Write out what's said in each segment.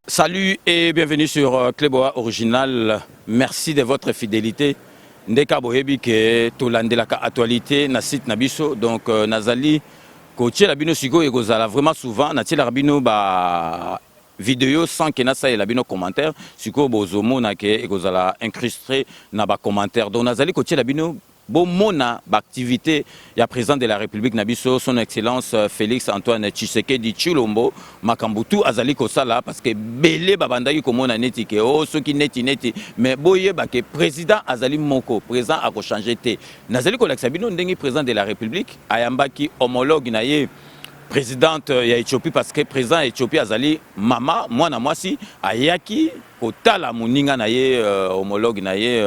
Salut et bienvenue sur Cléboa Original. Merci de votre fidélité. Ndeka boyebi ke tolandelaka actualité na site nabiso donc nazali coacher la bino siko ekozala vraiment souvent na tiela bino ba vidéo sans que na sa la bino commentaire siko bozomo na ke ekozala incrusté na ba commentaire donc nazali coacher la bino bon mona activité ya président de la République nabiso son excellence Félix Antoine Tshisekedi Tshilombo makambutu azali kosala parce que belé babandaki komona neti ke oh soki neti mais boye ba ke président azali moko président a ko changer té nazali ko lakisa bino ndengi président de la République ayambaki homologue na ye présidente ya Éthiopie parce que président Éthiopie azali mama mwana mwasi ayaki kotala moninga na ye homologue na ye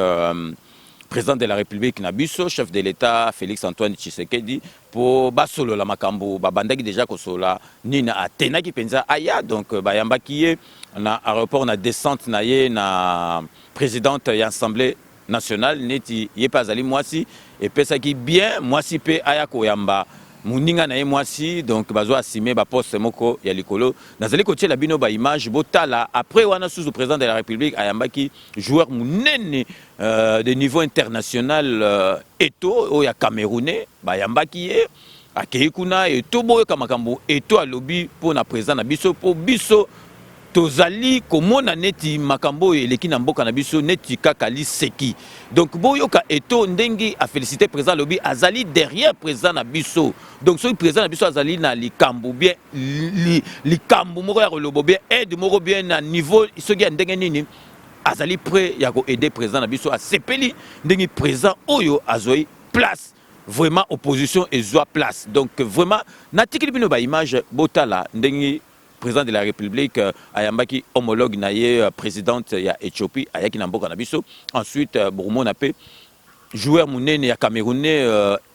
président de la République Nabiso, chef de l'État Félix Antoine Tshisekedi pour basolo la makambo babandaki déjà kosola nina atena ki penza aya donc bayamba kiye na aéroport na descente na ye na présidente ya assemblée nationale neti ye pas ali mwasi et pesa ki bien mwasi pe aya ko yamba muninga na ye mwasi donc bazo asime ba poste moko ya likolo nazali ko tiela bino ba image botala après wana sous le président de la République ayambaki joueur munene de niveau international eto o ya camerounais bayambaki ye akei kuna eto boyo kamakambo eto alobi pour na président na biso pour biso tozali komona neti makambo eleki na mboka na biso neti kaka liseki donc boyoka eto ndengi a féliciter président lobi azali derrière président na biso donc ce président na biso azali na likambo bien likambo moko ya lobo bien aide moko bien na niveau soki ndenge nini azali prêt ya ko aider président na biso a sepeli ndengi président oyo azoi place vraiment opposition ezwa place donc vraiment natikili bino ba image botala ndengi président de la République ayambaki homologue na ye présidente ya Éthiopie ayaki na mboka na biso ensuite Bourmon napé joueur munene ya camerounais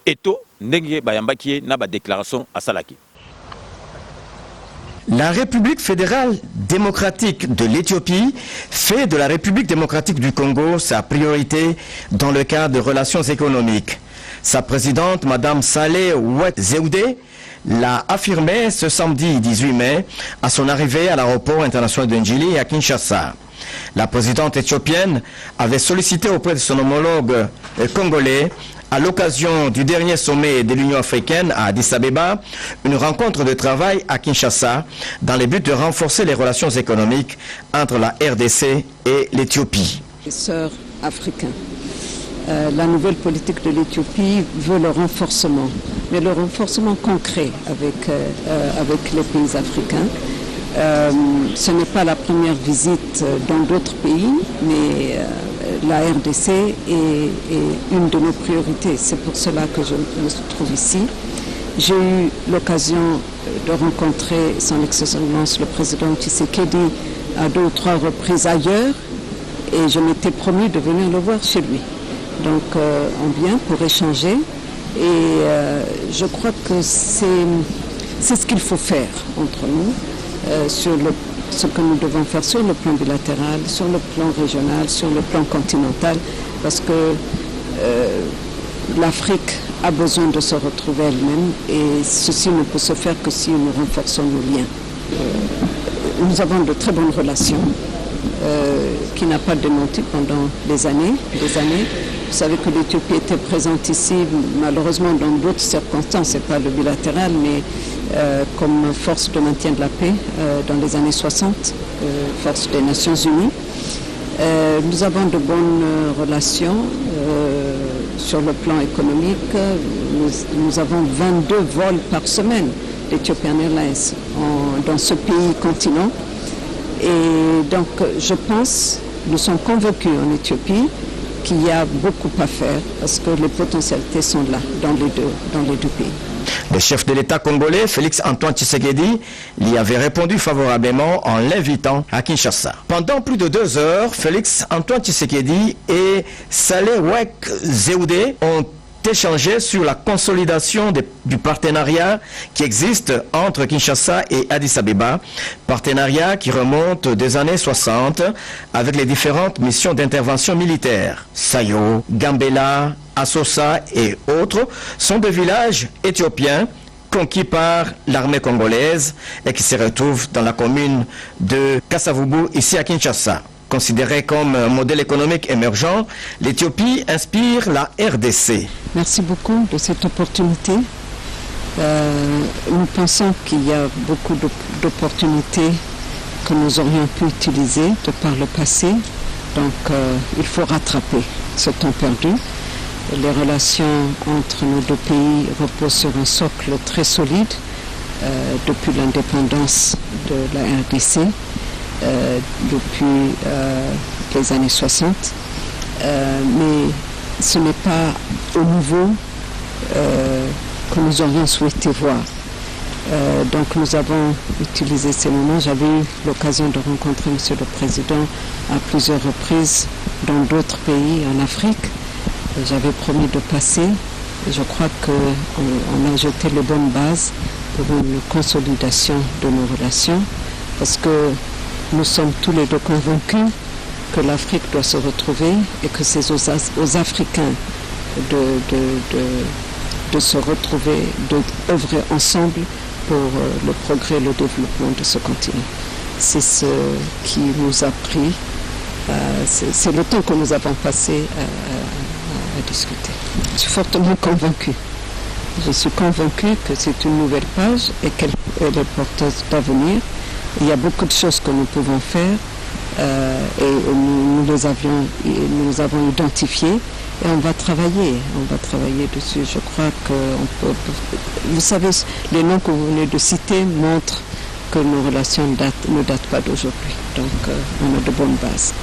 eto ndenge bayambaki na ba déclaration asalaki. La République fédérale démocratique de l'Éthiopie fait de la République démocratique du Congo sa priorité dans le cadre de relations économiques. Sa présidente, Madame Saleh Oued-Zewde, l'a affirmé ce samedi 18 mai à son arrivée à l'aéroport international de Njili à Kinshasa. La présidente éthiopienne avait sollicité auprès de son homologue congolais à l'occasion du dernier sommet de l'Union africaine à Addis Abeba, une rencontre de travail à Kinshasa dans le but de renforcer les relations économiques entre la RDC et l'Éthiopie. Les sœurs africains. La nouvelle politique de l'Éthiopie veut le renforcement, mais le renforcement concret avec les pays africains. Ce n'est pas la première visite dans d'autres pays, mais la RDC est une de nos priorités. C'est pour cela que je me trouve ici. J'ai eu l'occasion de rencontrer son Excellence le président Tshisekedi à 2 ou 3 reprises ailleurs et je m'étais promis de venir le voir chez lui. Donc on vient pour échanger et je crois que c'est ce qu'il faut faire entre nous sur ce que nous devons faire sur le plan bilatéral, sur le plan régional, sur le plan continental, parce que l'Afrique a besoin de se retrouver elle-même et ceci ne peut se faire que si nous renforçons nos liens. Nous avons de très bonnes relations qui n'a pas démenti pendant des années. Vous savez que l'Éthiopie était présente ici, malheureusement dans d'autres circonstances, ce n'est pas le bilatéral, mais comme force de maintien de la paix dans les années 60, force des Nations Unies. Nous avons de bonnes relations sur le plan économique. Nous avons 22 vols par semaine d'Ethiopian Airlines dans ce pays continent. Et donc je pense, nous sommes convaincus en Éthiopie qu'il y a beaucoup à faire parce que les potentialités sont là dans les deux pays. Le chef de l'État congolais, Félix Antoine Tshisekedi, lui avait répondu favorablement en l'invitant à Kinshasa. Pendant plus de 2 heures, Félix Antoine Tshisekedi et Saleh Oued-Zewde ont échangé sur la consolidation du partenariat qui existe entre Kinshasa et Addis Abeba, partenariat qui remonte des années 60 avec les différentes missions d'intervention militaire. Sayo, Gambela, Asosa et autres sont des villages éthiopiens conquis par l'armée congolaise et qui se retrouvent dans la commune de Kasavubu, ici à Kinshasa. Considérée comme un modèle économique émergent, l'Éthiopie inspire la RDC. Merci beaucoup de cette opportunité. Nous pensons qu'il y a beaucoup d'opportunités que nous aurions pu utiliser de par le passé. Donc il faut rattraper ce temps perdu. Les relations entre nos deux pays reposent sur un socle très solide depuis l'indépendance de la RDC. Depuis les années 60, mais ce n'est pas au niveau que nous aurions souhaité voir. Donc nous avons utilisé ces moments. J'avais eu l'occasion de rencontrer M. le Président à plusieurs reprises dans d'autres pays en Afrique. J'avais promis de passer. Je crois qu'on a jeté les bonnes bases pour une consolidation de nos relations, parce que nous sommes tous les deux convaincus que l'Afrique doit se retrouver et que c'est aux Africains de se retrouver, d'œuvrer ensemble pour le progrès et le développement de ce continent. C'est ce qui nous a pris, c'est le temps que nous avons passé à discuter. Je suis fortement convaincue. Je suis convaincue que c'est une nouvelle page et qu'elle est porteuse d'avenir. Il y a beaucoup de choses que nous pouvons faire et nous les avons identifiées et on va travailler dessus. Je crois que vous savez, les noms que vous venez de citer montrent que nos relations ne datent pas d'aujourd'hui. Donc on a de bonnes bases.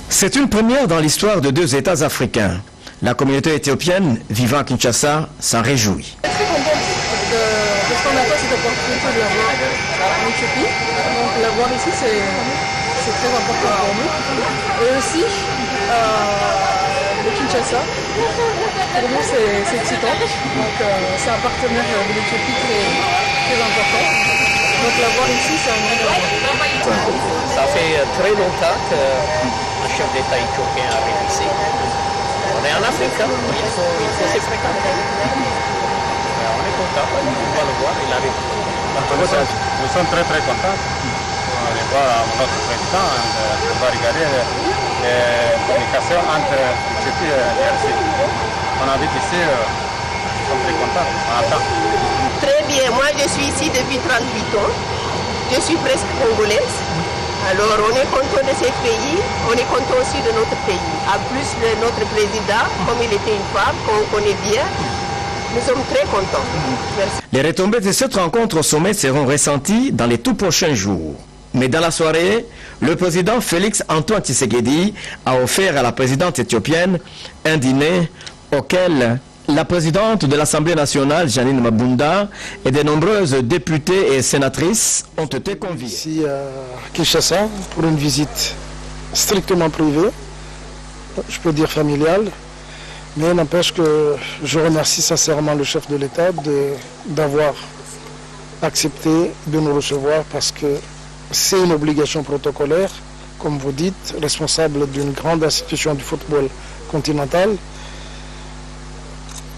C'est une première dans l'histoire de deux États africains. La communauté éthiopienne vivant à Kinshasa s'en réjouit. Je suis contente de ce qu'on a fait cette opportunité de l'avoir en Éthiopie. Donc l'avoir ici, c'est très important pour nous. Et aussi, le Kinshasa, pour nous, c'est excitant. Donc c'est un partenaire de l'Éthiopie très important. Donc l'avoir ici, c'est un grand honneur. Ça fait très longtemps qu'un chef d'État éthiopien arrive ici. On est en Afrique, hein. il faut se fréquenter. On est content, on va le voir, il arrive. Nous sommes très contents. On va voir notre président, on va regarder les communications entre l'Éthiopie et la RDC. On habite ici, nous sommes très contents, on attend. Très bien, moi je suis ici depuis 38 ans. Je suis presque congolaise. Alors on est content de ce pays, on est content aussi de notre pays. En plus de notre président, comme il était une femme, qu'on connaît bien, nous sommes très contents. Merci. Les retombées de cette rencontre au sommet seront ressenties dans les tout prochains jours. Mais dans la soirée, le président Félix Antoine Tshisekedi a offert à la présidente éthiopienne un dîner auquel la présidente de l'Assemblée nationale, Janine Mabunda, et de nombreuses députées et sénatrices ont été conviées. Ici à Kinshasa pour une visite strictement privée, je peux dire familiale, mais n'empêche que je remercie sincèrement le chef de l'État d'avoir accepté de nous recevoir parce que c'est une obligation protocolaire, comme vous dites, responsable d'une grande institution du football continental.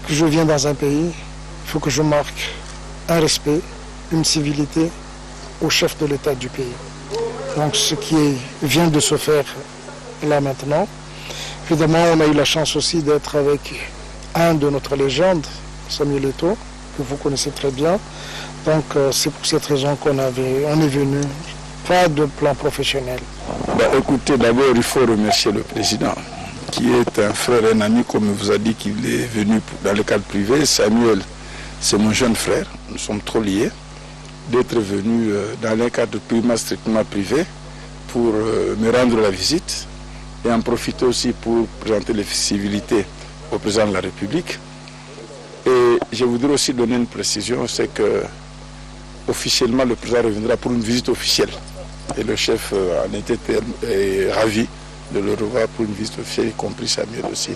Que je viens dans un pays, il faut que je marque un respect, une civilité au chef de l'État du pays. Donc ce qui vient de se faire là maintenant. Évidemment, on a eu la chance aussi d'être avec un de notre légende, Samuel Eto'o, que vous connaissez très bien. Donc c'est pour cette raison on est venu, pas de plan professionnel. Écoutez, d'abord il faut remercier le président, qui est un frère et un ami, comme il vous a dit qu'il est venu dans le cadre privé. Samuel, c'est mon jeune frère, nous sommes trop liés, d'être venu dans un cadre strictement privé pour me rendre la visite et en profiter aussi pour présenter les civilités au président de la République. Et je voudrais aussi donner une précision, c'est que officiellement le président reviendra pour une visite officielle. Et le chef en était ravi de le revoir pour une visite officielle, y compris Samuel aussi.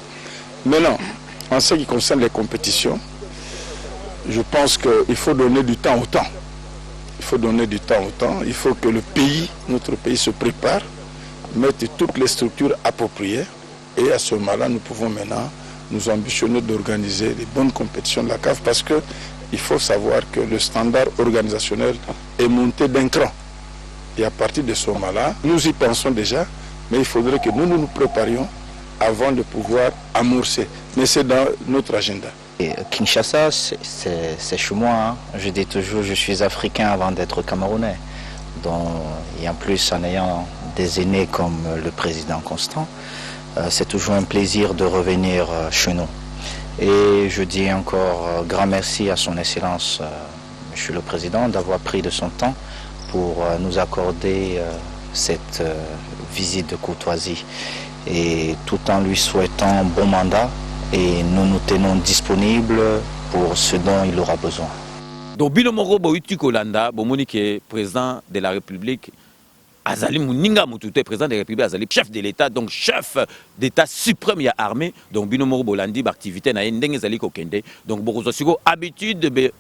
Maintenant, En ce qui concerne les compétitions, je pense qu'il faut donner du temps au temps. Il faut donner du temps au temps. Il faut que le pays, notre pays se prépare, mette toutes les structures appropriées. Et à ce moment-là, nous pouvons maintenant nous ambitionner d'organiser les bonnes compétitions de la CAF parce qu'il faut savoir que le standard organisationnel est monté d'un cran. Et à partir de ce moment-là, nous y pensons déjà, mais il faudrait que nous nous préparions avant de pouvoir amorcer. Mais c'est dans notre agenda. Et Kinshasa, c'est chez moi. Hein. Je dis toujours, je suis africain avant d'être camerounais. Donc, et en plus, en ayant des aînés comme le président Constant, c'est toujours un plaisir de revenir chez nous. Et je dis encore grand merci à son Excellence, Monsieur le Président, d'avoir pris de son temps pour nous accorder cette visite de courtoisie. Et tout en lui souhaitant un bon mandat, et nous nous tenons disponibles pour ce dont il aura besoin. Donc, Bino Moro Boïti Kolanda, Bomonique est président de la République, Azali Mouninga Moutouté, président de la République, Azali chef de l'État, donc chef d'État suprême, il y a armée. Donc, Bino Moro Bolandi, activité, na Ndenge Zali Kokende. Donc, Borozosiko, habitude de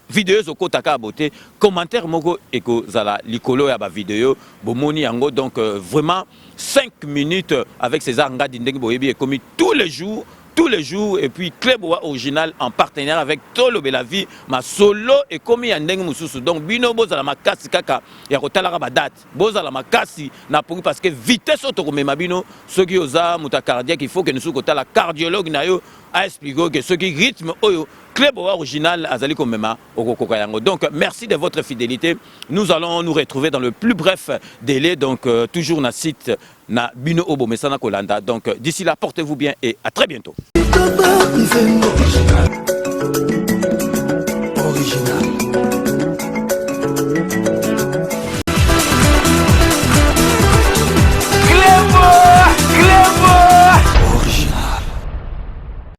vidéo zoko taka beauté commentaire moko eko zala likolo ya ba vidéo bomoni yango donc vraiment 5 minutes avec César Ngadi Ndenge Boyebi est commis tous les jours et puis Kleboa original en partenariat avec Tolo Belavi ma solo et commis ya Ndenge Mususu donc bino bozala makasi kaka ya kotala ba date bozala makasi na pour parce que vitesse auto komema bino soki oza muta cardiaque il faut que nous kotala cardiologue na yo a expliqué que ce qui rythme oyo Kleboa original azali komema okokoka yango. Donc merci de votre fidélité. Nous allons nous retrouver dans le plus bref délai donc toujours na site na Bino Obo Mesana Kolanda. Donc d'ici là portez-vous bien et à très bientôt. Original.